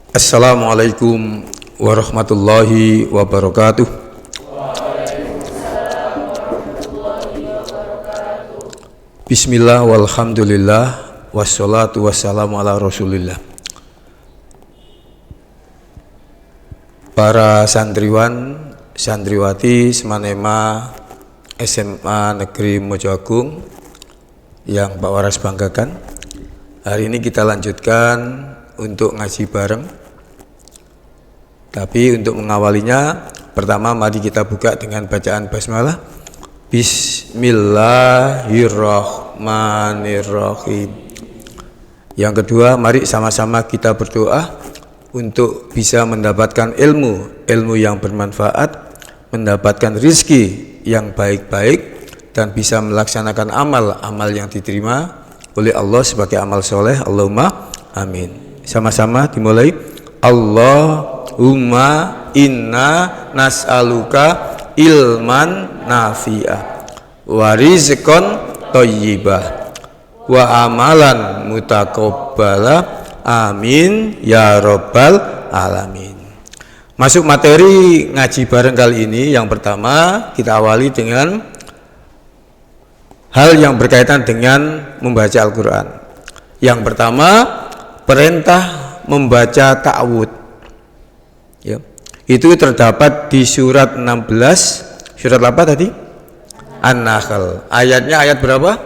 Assalamualaikum warahmatullahi wabarakatuh. Bismillah walhamdulillah wassalatu wassalamu ala rasulillah. Para santriwan, santriwati Semanema SMA Negeri Mojo Agung yang Pak Waras banggakan, hari ini kita lanjutkan untuk ngaji bareng. Tapi untuk mengawalinya, pertama mari kita buka dengan bacaan basmalah. Bismillahirrahmanirrahim. Yang kedua, mari sama-sama kita berdoa untuk bisa mendapatkan ilmu yang bermanfaat, mendapatkan rizki yang baik-baik, dan bisa melaksanakan amal yang diterima oleh Allah sebagai amal soleh. Allahumma amin. Sama-sama dimulai. Allahumma inna nas'aluka ilman nafi'ah wa rizqan thayyibah wa amalan mutaqabbala. Amin ya rabbal alamin. Masuk materi ngaji bareng kali ini. Yang pertama kita awali dengan hal yang berkaitan dengan membaca Al-Quran. Yang pertama, perintah membaca ta'awud, ya. Itu terdapat di surat 16. Surat apa tadi? An-Nahl. Ayatnya ayat berapa?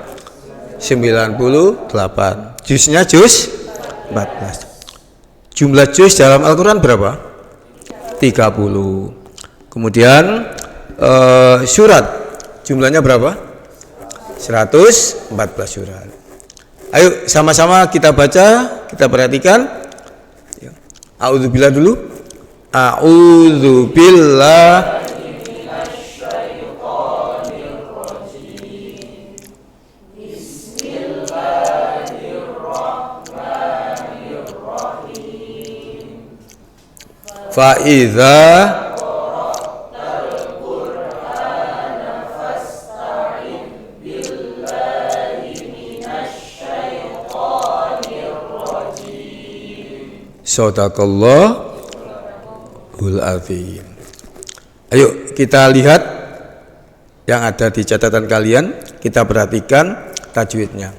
98. Juznya juz 14. Jumlah juz dalam Al-Quran berapa? 30. Kemudian surat jumlahnya berapa? 114 surat. Ayo sama-sama kita baca, kita perhatikan. A'udzubillah dulu. A'udzubillah. Fa'idza Sadaqallahul azim. Ayo kita lihat yang ada di catatan kalian, kita perhatikan tajwidnya.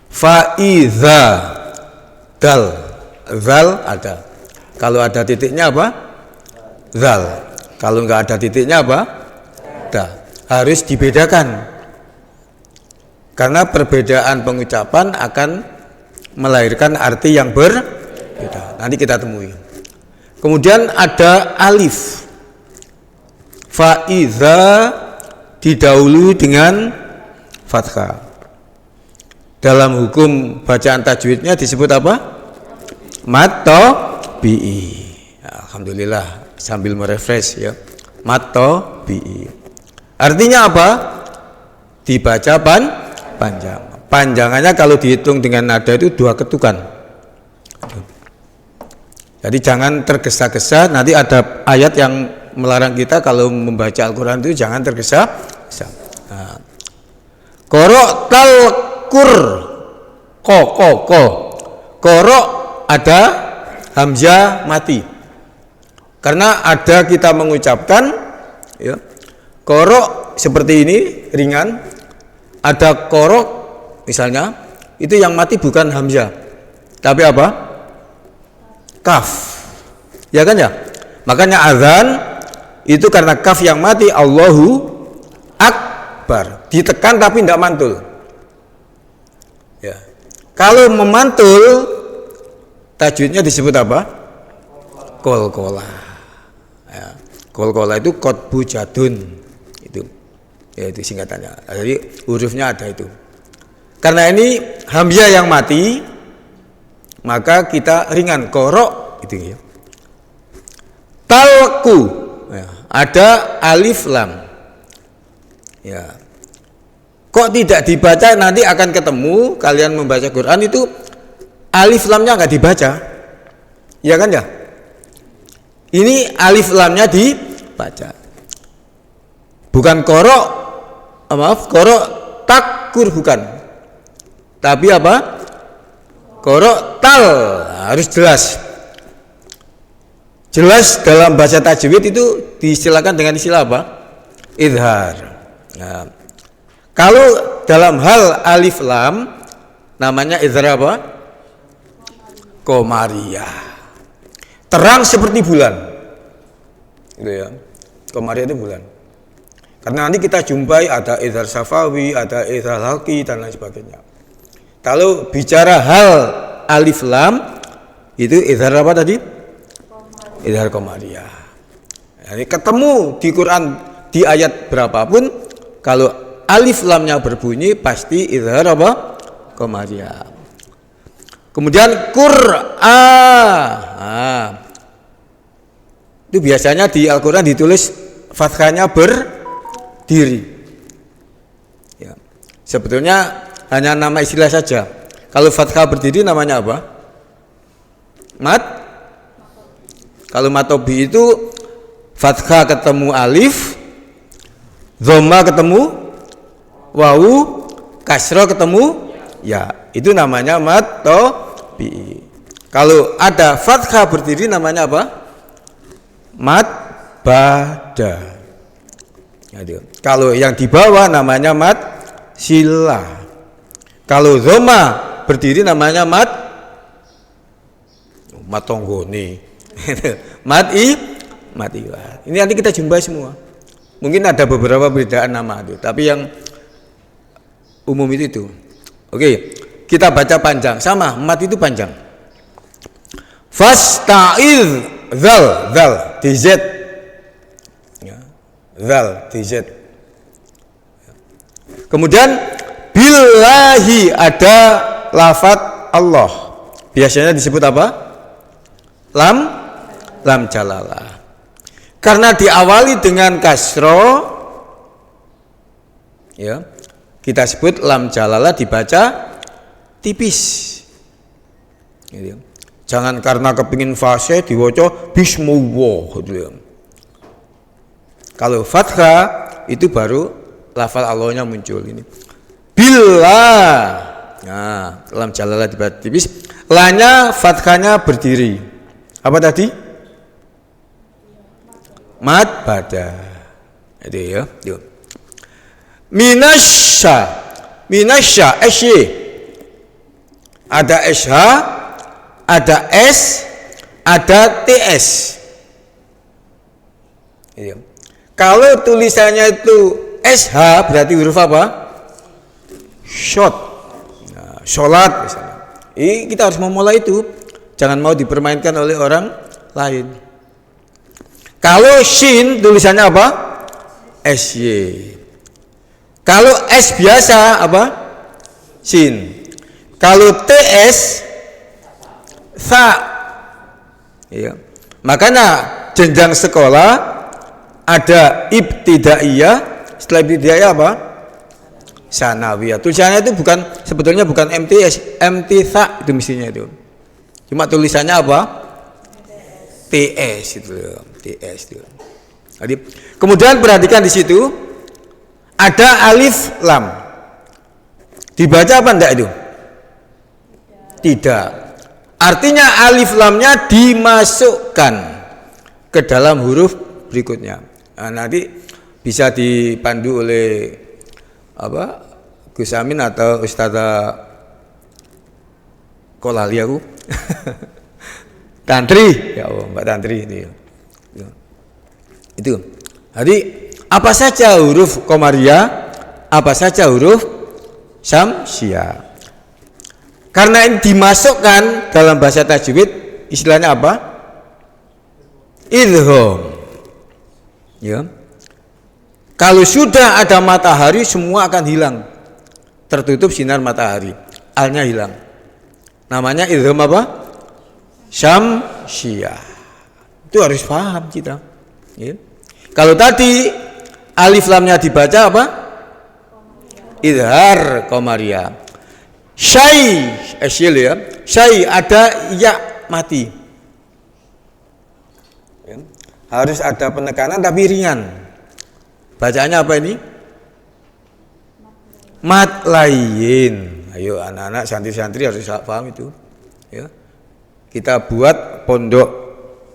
Faiza, zal ada. Kalau ada titiknya apa? Zal. Kalau enggak ada titiknya apa? Da. Harus dibedakan. Karena perbedaan pengucapan akan melahirkan arti yang berbeda. Nanti kita temui. Kemudian ada alif. Faiza didahului dengan fathah. Dalam hukum bacaan tajwidnya disebut apa? Matobi'i. Alhamdulillah, sambil merefresh ya. Matobi'i. Artinya apa? Dibaca panjang. Panjangannya kalau dihitung dengan nada itu 2 ketukan. Jadi jangan tergesa-gesa. Nanti ada ayat yang melarang kita kalau membaca Al-Quran itu jangan tergesa-gesa. Nah. Korok talkur ko. Korok ada hamzah mati. Karena ada kita mengucapkan ya, korok seperti ini ringan. Ada korok misalnya itu yang mati bukan hamzah, tapi apa? Kaf, ya kan ya? Makanya azan itu karena kaf yang mati, Allahu Akbar, ditekan tapi tidak mantul. Ya. Kalau memantul, tajwidnya disebut apa? Kolkola. Ya. Kolkola itu kotbu jadun itu, ya itu singkatannya. Jadi hurufnya ada itu. Karena ini hamzah yang mati, maka kita ringan korok itu ya. Talku ya, ada alif lam ya. Kok tidak dibaca? Nanti akan ketemu kalian membaca Quran itu alif lamnya nggak dibaca, ya kan ya? Ini alif lamnya dibaca, bukan korok, korok takur bukan, tapi apa? Korok tal, harus jelas. Jelas dalam bahasa tajwid itu diistilahkan dengan istilah apa? Idhar. Nah, kalau dalam hal alif lam namanya idhar apa? Qamariyah. Terang seperti bulan. Gitu ya. Qamariyah itu bulan. Karena nanti kita jumpai ada idhar safawi, ada idhar halqi dan lain sebagainya. Kalau bicara hal alif lam itu idhar apa tadi? Idhar qamariyah. Jadi ketemu di Quran di ayat berapapun kalau alif lamnya berbunyi pasti idhar apa? Qamariyah. Kemudian itu biasanya di Al-Quran ditulis fathahnya berdiri. Ya. Sebetulnya hanya nama istilah saja. Kalau fathah berdiri namanya apa? Kalau matobi itu fathah ketemu alif, dhamma ketemu wawu, kasroh ketemu ya. Itu namanya matobi. Kalau ada fathah berdiri namanya apa? Mad bada. Kalau yang di bawah namanya mad sila. Kalau dhamma berdiri namanya mad tonggoni. Mad iwat. Ini nanti kita jumpai semua. Mungkin ada beberapa perbedaan nama itu, tapi yang umum itu. Oke, kita baca panjang. Sama, mad itu panjang. Fasta'idz zal dz. Ya, zal dz. Kemudian billahi ada lafadz Allah. Biasanya disebut apa? Lam jalalah. Karena diawali dengan kasro, ya, kita sebut lam jalalah dibaca tipis. Gitu. Jangan karena kepingin fasih diwaca bismillah. Gitu ya. Kalau fathah itu baru lafal Allahnya muncul ini. Billah. Nah, lam jalalah dibaca tipis. Lanya fathahnya berdiri. Apa tadi? Mad bada. Itu ya. Minasya SY. Ada SH, ada S, ada TS. Itu. Kalau tulisannya itu SH berarti huruf apa? Short. Nah, sholat misalnya. Kita harus memulai itu. Jangan mau dipermainkan oleh orang lain. Kalau shin tulisannya apa? SY. Kalau S biasa apa? Shin. Kalau TS sa. Ya. Makanya jenjang sekolah ada ibtidaiyah, setelah ibtidaiyah apa? Sanawiyah. Tulisannya itu sebetulnya bukan MT-sa itu mestinya itu. Cuma tulisannya apa? TS itu, TS itu. Jadi, kemudian perhatikan di situ ada alif lam. Dibaca apa enggak itu? Tidak. Artinya alif lamnya dimasukkan ke dalam huruf berikutnya. Nah, nanti bisa dipandu oleh Gus Amin atau Ustazah Kolali aku. Tantri, ya Allah, Mbak Tantri ini. Itu. Jadi apa saja huruf qamariyah, apa saja huruf syamsiyah. Karena ini dimasukkan dalam bahasa tajwid, istilahnya apa? Idgham. Ya. Kalau sudah ada matahari semua akan hilang. Tertutup sinar matahari. Alnya hilang. Namanya idgham apa? Syamsiyah. Itu harus paham kita. Ya. Kalau tadi alif lamnya dibaca apa? Idhar qamariyah. Ya. Syai ada ya mati. Ya. Harus ada penekanan tapi ringan. Bacaannya apa ini? Mat lain. Ayo anak-anak santri-santri harus paham itu. Ya. Kita buat pondok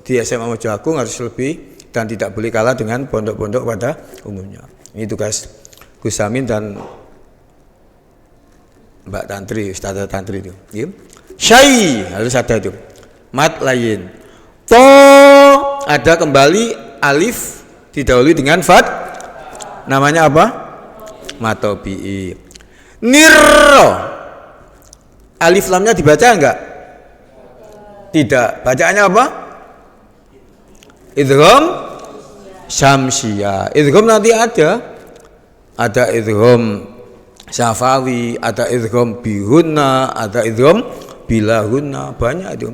di SMA Mojo Agung harus lebih dan tidak boleh kalah dengan pondok-pondok pada umumnya. Ini tugas Gus Samin dan Mbak Tantri, Ustazah Tantri itu. Ya. Syai harus ada itu. Mat lain. To ada kembali alif didahului dengan fat. Namanya apa? Matobi'i. Nirro. Alif lamnya dibaca enggak? Tidak. Bacaannya apa? Idgham syamsiyah. Idgham nanti ada. Ada idgham syafawi, ada idgham bihunna, ada idgham bilahunna, banyak itu.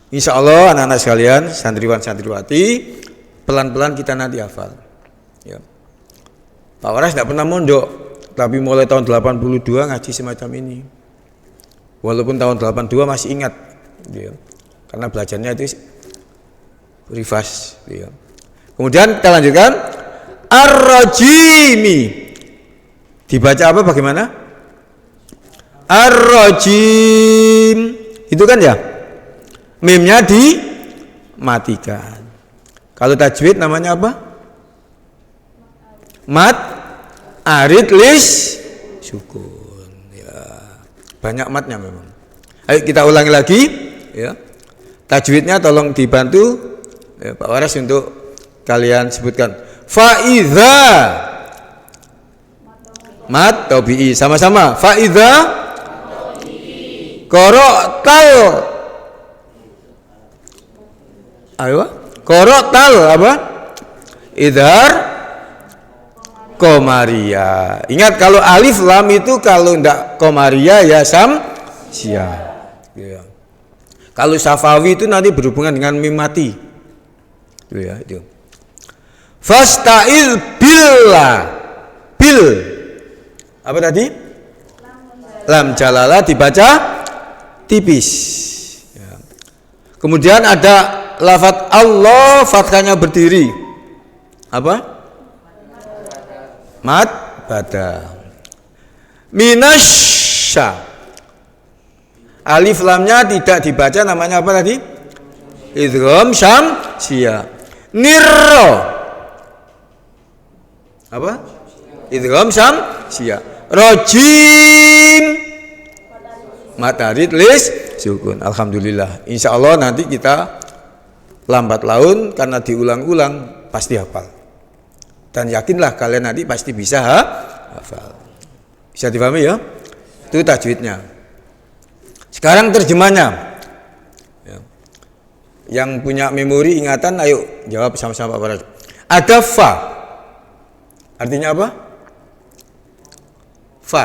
Insya Allah anak-anak sekalian, santriwan santriwati, pelan-pelan kita nanti hafal. Ya. Pak Waras tidak pernah mondok, tapi mulai tahun 82 ngaji semacam ini. Walaupun tahun 82 masih ingat, ya. Karena belajarnya itu rivas. Ya. Kemudian kita lanjutkan, ar-rajimi. Dibaca apa bagaimana? Ar-rajim. Itu kan ya? Mimnya dimatikan. Kalau tajwid namanya apa? Mat arid lis sukun. Ya. Banyak matnya memang. Ayo kita ulangi lagi ya. Tajwidnya tolong dibantu ya, Pak Waras untuk kalian sebutkan. Faiza mat tabi'i sama-sama. Faiza qara'tal. Ayo, qara'tal apa? Idhar komaria. Ingat kalau alif lam itu kalau ndak komaria ya sia. Ya. Kalau safawi itu nanti berhubungan dengan mim mati. Itu ya, itu. Fasta'iz billah. Bil. Apa tadi? Lam jalalah dibaca tipis. Ya. Kemudian ada lafadz Allah fathahnya berdiri. Apa? Mad bada. Minasya. Alif lamnya tidak dibaca, namanya apa tadi? Idgham syamsiyah. Nirro. Apa? Idgham syamsiyah. Rojim. Matarid lis sukun. Alhamdulillah. Insya Allah nanti kita lambat laun karena diulang-ulang pasti hafal. Dan yakinlah kalian nanti pasti bisa hafal. Bisa dipahami ya? Itu tajwidnya. Sekarang terjemahnya. Ya. Yang punya memori ingatan, ayo jawab sama-sama Pak Barat. Ada fa. Artinya apa? Fa.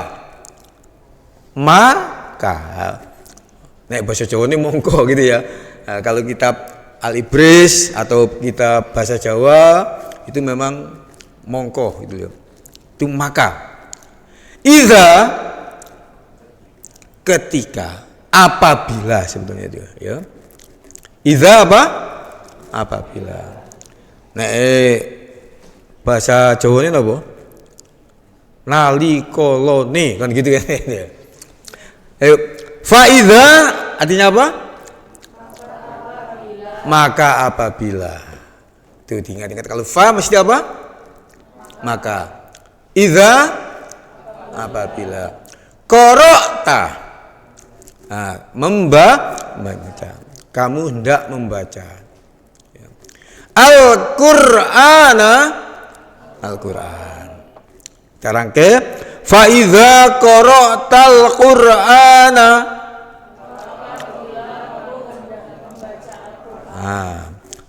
Maka. Nek bahasa Jawa ini mongko gitu ya. Nah, kalau kitab Al-Ibris atau kitab bahasa Jawa itu memang mongko gitu ya. Itu maka. Iza ketika, apabila sebetulnya itu ya. Iza apa? Apabila. Nah, bahasa Jawa ini apa? Nalikolone kan gitu kan. Faiza artinya apa? Maka apabila. Itu diingat-ingat, kalau fa mesti apa? Maka. Iza apabila. Qara'ta. Nah, membaca. Kamu hendak membaca. Al-Qur'ana. Al-Qur'an. Sekarang ke fa iza qara'tal Qur'ana.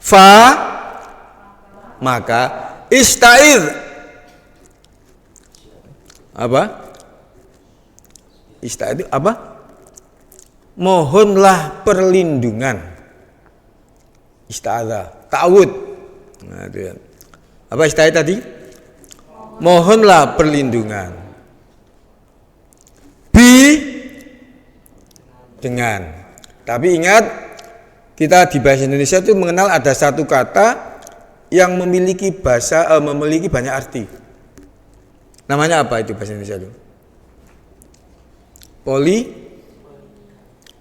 Fa maka istaiz apa? Istaiz apa? Mohonlah perlindungan. Ista'adha, ta'awud. Nah, itu ya. Apa istaiz tadi? Mohonlah perlindungan. Dengan. Tapi ingat, kita di bahasa Indonesia itu mengenal ada satu kata yang memiliki memiliki banyak arti. Namanya apa itu bahasa Indonesia itu?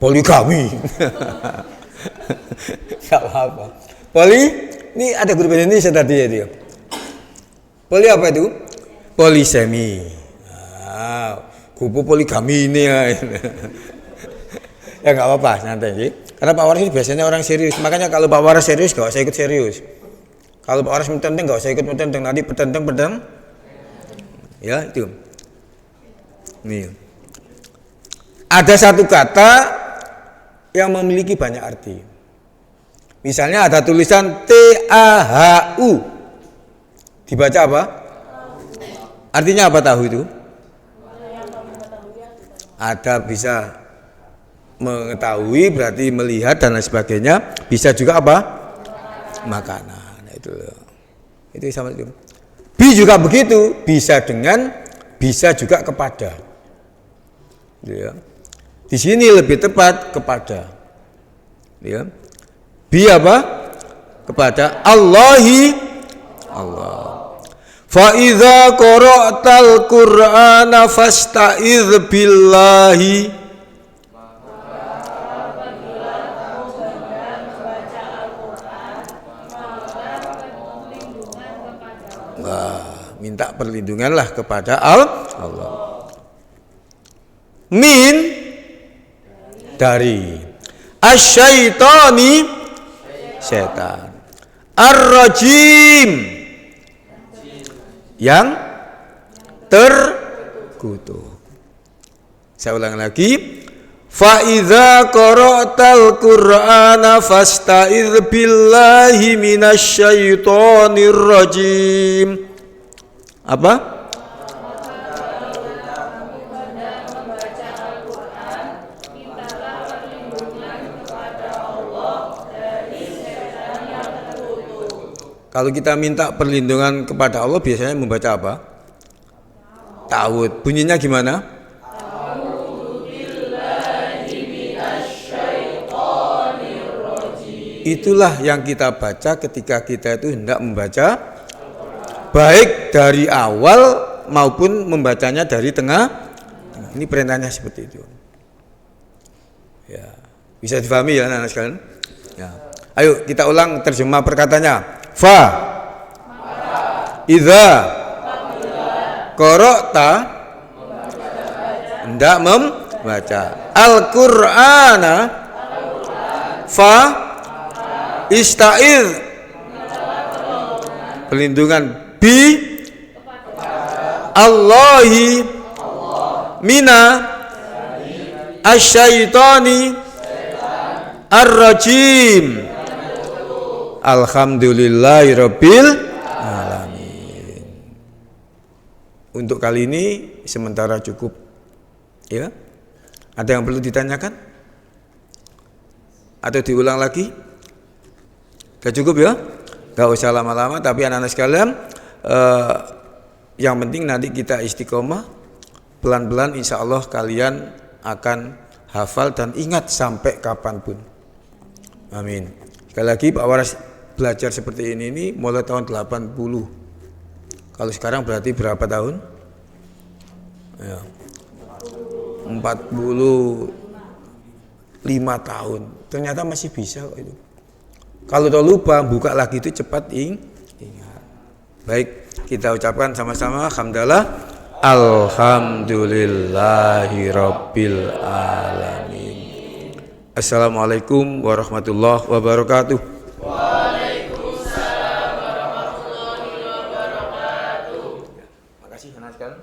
Poligami. Gak apa-apa. Poli, ini ada guru bahasa Indonesia tadi ya dia. Poli apa itu? Polisemi. Kupu poligami ini ya. Ya nggak apa-apa, santai sih. Karena Pak Waras ini biasanya orang serius. Makanya kalau Pak Waras serius, nggak usah ikut serius. Kalau Pak Waras mententeng, nggak usah ikut mententeng. Nanti petenteng. Ya itu. Nih. Ada satu kata yang memiliki banyak arti. Misalnya ada tulisan TAHU. Dibaca apa? Artinya apa tahu itu? Ada bisa mengetahui, berarti melihat dan lain sebagainya. Bisa juga apa? Makanan. Nah, itu sama itu. Bi juga begitu, bisa dengan, bisa juga kepada. Ya. Di sini lebih tepat kepada. Ya. Bi apa? Kepada Allahi Allah. Fa idza qara'tal Qur'ana fasta'idz billahi. Minta perlindunganlah kepada Allah. Min dari asyaitani setan, ar-rajim yang terkutuk. Saya ulang lagi. Fa idza qara'tal Qur'ana fasta'idz billahi minasyaitonir rajim. Apa? Kalau kita minta perlindungan kepada Allah biasanya membaca apa? Ta'awudz. Bunyinya gimana? Itulah yang kita baca ketika kita itu hendak membaca, baik dari awal maupun membacanya dari tengah. Ini perintahnya seperti itu. Ya, bisa difahami ya anak-anak sekalian? Ya. Ayo kita ulang terjemah perkataannya. Fa idza qara'ta hendak membaca Al-Qur'ana fa ista'iz perlindungan bi Allahi mina asyaitani ar-rajim. Alhamdulillahirabbil alamin. Untuk kali ini sementara cukup. Ya. Ada yang perlu ditanyakan? Atau diulang lagi? Sudah cukup ya? Gak usah lama-lama, tapi anak-anak sekalian, yang penting nanti kita istiqomah, pelan-pelan insya Allah kalian akan hafal dan ingat sampai kapanpun. Amin. Sekali lagi Pak Waras belajar seperti ini mulai tahun 80. Kalau sekarang berarti berapa tahun? Ya. 45 tahun. Ternyata masih bisa kok itu. Kalau tahu lupa, buka lagi itu cepat ingat. Baik, kita ucapkan sama-sama alhamdulillah. Alhamdulillahirabbil alamin. Assalamualaikum warahmatullahi wabarakatuh. Waalaikumsalam warahmatullahi wabarakatuh. Makasih anak sekalian.